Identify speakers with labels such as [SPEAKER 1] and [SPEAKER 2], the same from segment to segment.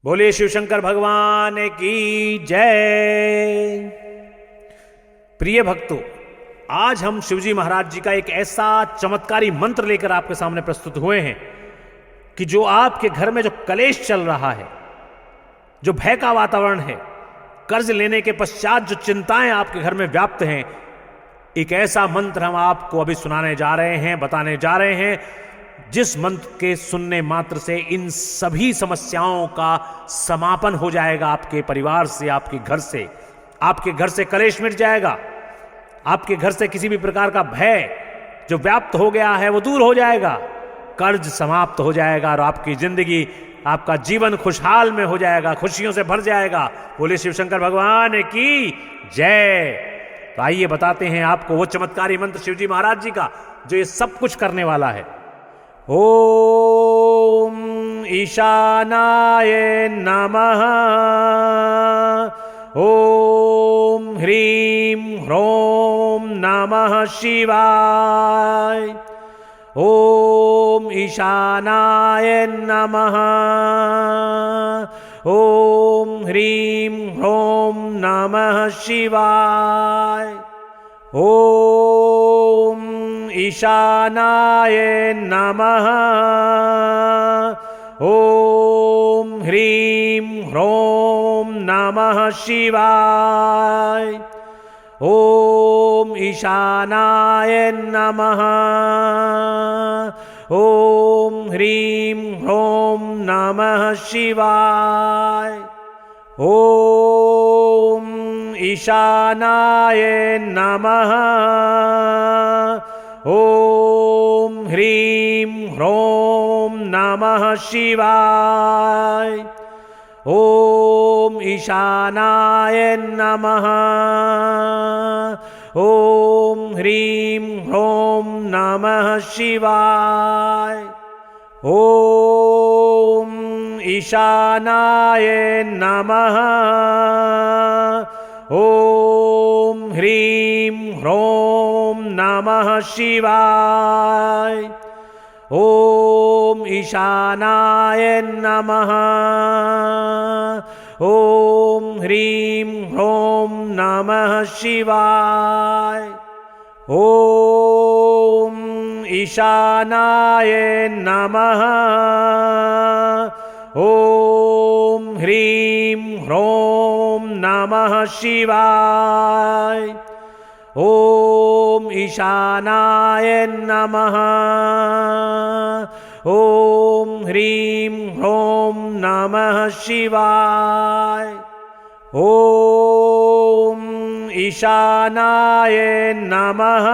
[SPEAKER 1] बोलिए शिव शंकर भगवान की जय। प्रिय भक्तों, आज हम शिवजी महाराज जी का एक ऐसा चमत्कारी मंत्र लेकर आपके सामने प्रस्तुत हुए हैं कि जो आपके घर में जो कलेश चल रहा है, जो भय का वातावरण है, कर्ज लेने के पश्चात जो चिंताएं आपके घर में व्याप्त हैं, एक ऐसा मंत्र हम आपको अभी सुनाने जा रहे हैं, बताने जा रहे हैं, जिस मंत्र के सुनने मात्र से इन सभी समस्याओं का समापन हो जाएगा। आपके परिवार से, आपके घर से कलेश मिट जाएगा। आपके घर से किसी भी प्रकार का भय जो व्याप्त हो गया है वो दूर हो जाएगा, कर्ज समाप्त हो जाएगा और आपकी जिंदगी, आपका जीवन खुशहाल में हो जाएगा, खुशियों से भर जाएगा। बोले शिव शंकर भगवान की जय। तो आइए बताते हैं आपको वो चमत्कारी मंत्र शिवजी महाराज जी का जो ये सब कुछ करने वाला है। ओम ईशानाय नमः। ओम ह्रीं ह्रों नमः शिवाय। ओम ईशानाय नमः। ओम ह्रीं ह्रों नमः शिवाय। ओम ईशानाय नमः। ओम ह्रीं ह्रों नमः शिवाय। ओम ईशानाय नमः। ओम ह्रीं ह्रों नमः शिवाय। ओम ईशानाय नमः। ओम ह्रीं ह्रों नमः शिवाय। ओम ईशानाय नमः। ओम ह्रीं ह्रों नमः शिवाय। ओम ईशानाय नमः। ओम ह्रीं ह्रों नमः शिवाय। ओम ईशानाय नमः। ओम ह्रीं ह्रों नमः शिवाय। ओम ईशानाय नमः। ओम ह्रीं ह्रों नमः शिवाय। ओम ईशानाय नमः। ओम ह्रीं ह्रों नमः शिवाय। ओम ईशानाय नमः।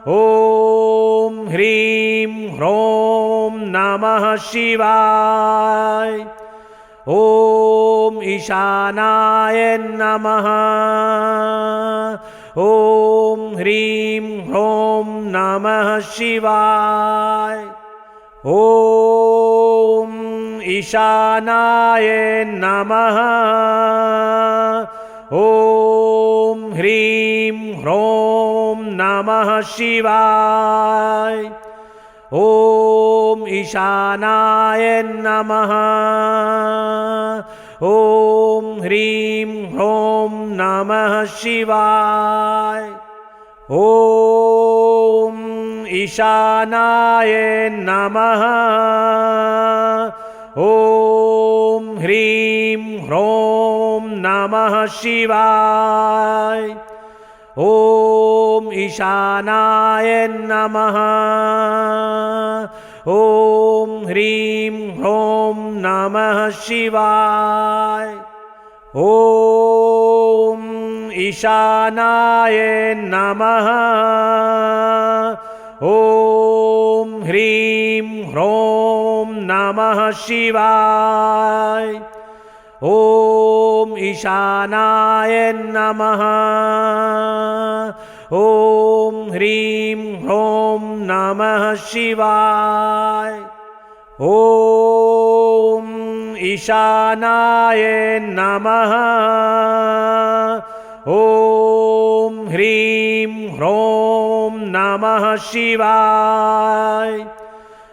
[SPEAKER 1] ओम ह्रीं ह्रों नमः शिवाय। ओम ईशानाय नमः। ओम ह्रीं ह्रों नमः शिवाय। ओम ईशानाय नमः। ओम ह्रीं ह्रों नमः शिवाय। ओम ईशानाय नमः। ओम ह्रीं ह्रों नमः शिवाय। ओम ईशानाय नमः। ओम ह्रीं ह्रों नमः शिवाय। ओम ईशानाय नमः। ओम ह्रीं ह्रों नमः शिवाय। ओम ईशानाय नमः। ओम ह्रीं ह्रों नमः शिवाय। ओम ईशानाय नमः। ओम ह्रीं ह्रों नमः शिवाय। ओम ईशानाय नमः। ओम ह्रीं ह्रों नमः शिवाय।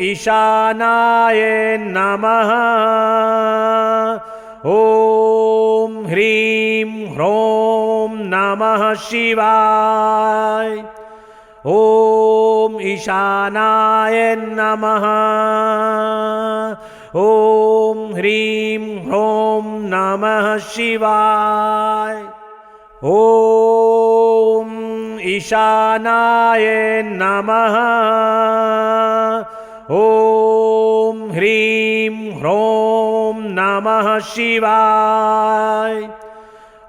[SPEAKER 1] ईशानाय नमः। ॐ ह्रीं ह्रौं नमः शिवाय। ॐ ईशानाय नमः। ॐ ह्रीं ह्रौं नमः शिवाय। ॐ ईशानाय नमः। ॐ ह्रीं ह्रौं नमः शिवाय।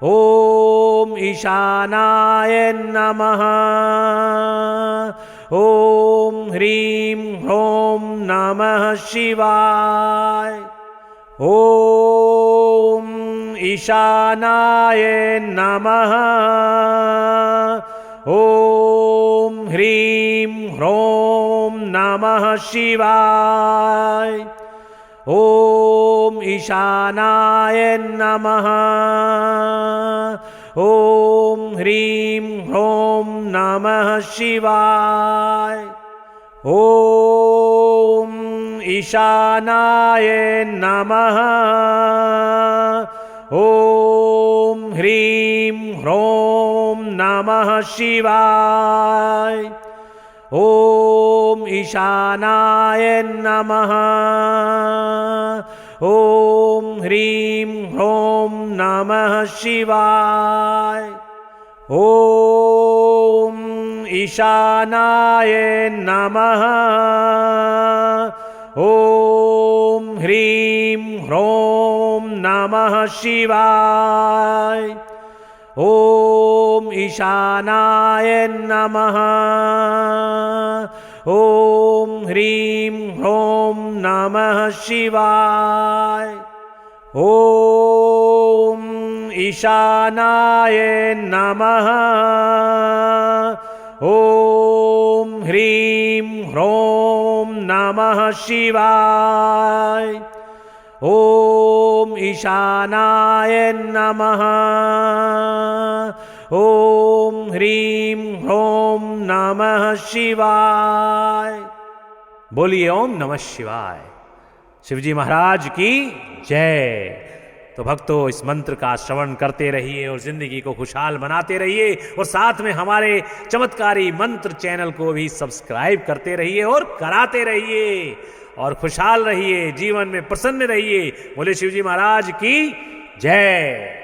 [SPEAKER 1] ॐ ईशानाय नमः। ॐ ह्रीं ह्रौं नमः शिवाय। ॐ ईशानाय नमः। ॐ ह्रीं ह्रौं नमः शिवाय। ॐ ईशानाय नमः। ॐ ह्रीं ह्रौं नमः शिवाय। ॐ ईशानाय नमः। ॐ ह्रीं ह्रौं नमः शिवाय। ॐ ईशानाय नमः। ॐ ह्रीं ह्रौं नमः शिवाय। ॐ ईशानाय नमः। ॐ ह्रीं ह्रौं नमः शिवाय। ॐ ईशानाय नमः। ॐ ह्रीं ह्रौं नमः शिवाय। ॐ ईशानाय नमः। ॐ ह्रीं ह्रौं नमः शिवाय। ॐ ईशानाय नमः। ॐ ह्रीं ह्रौं नमः शिवाय। बोलिए ओम नमः शिवाय। शिवजी महाराज की जय। तो भक्तों, इस मंत्र का श्रवण करते रहिए और जिंदगी को खुशहाल बनाते रहिए, और साथ में हमारे चमत्कारी मंत्र चैनल को भी सब्सक्राइब करते रहिए और कराते रहिए, और खुशहाल रहिए, जीवन में प्रसन्न रहिए। बोले शिवजी महाराज की जय।